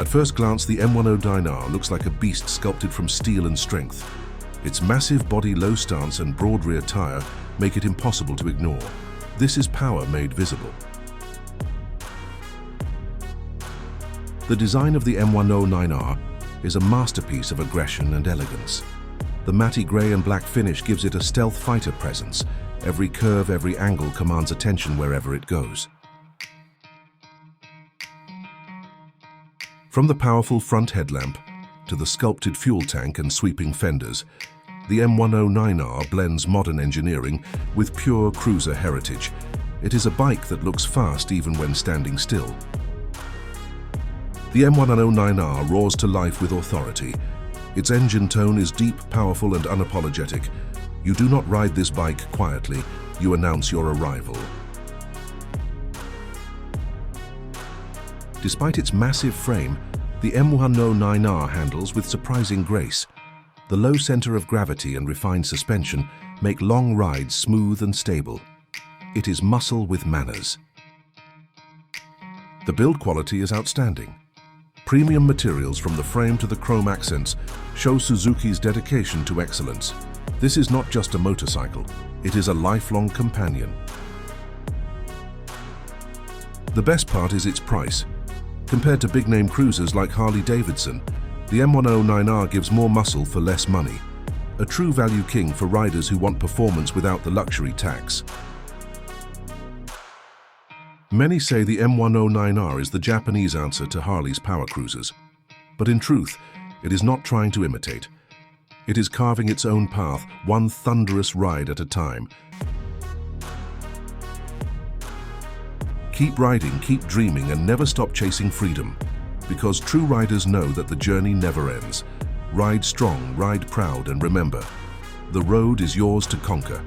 At first glance, the M109R looks like a beast sculpted from steel and strength. Its massive body, low stance and broad rear tire make it impossible to ignore. This is power made visible. The design of the M109R is a masterpiece of aggression and elegance. The matte grey and black finish gives it a stealth fighter presence. Every curve, every angle commands attention wherever it goes. From the powerful front headlamp to the sculpted fuel tank and sweeping fenders, the M109R blends modern engineering with pure cruiser heritage. It is a bike that looks fast even when standing still. The M109R roars to life with authority. Its engine tone is deep, powerful and unapologetic. You do not ride this bike quietly, you announce your arrival. Despite its massive frame, the M109R handles with surprising grace. The low center of gravity and refined suspension make long rides smooth and stable. It is muscle with manners. The build quality is outstanding. Premium materials from the frame to the chrome accents show Suzuki's dedication to excellence. This is not just a motorcycle, it is a lifelong companion. The best part is its price. Compared to big-name cruisers like Harley-Davidson, the M109R gives more muscle for less money. A true value king for riders who want performance without the luxury tax. Many say the M109R is the Japanese answer to Harley's power cruisers. But in truth, it is not trying to imitate. It is carving its own path, one thunderous ride at a time. Keep riding, keep dreaming, and never stop chasing freedom. Because true riders know that the journey never ends. Ride strong, ride proud, and remember, the road is yours to conquer.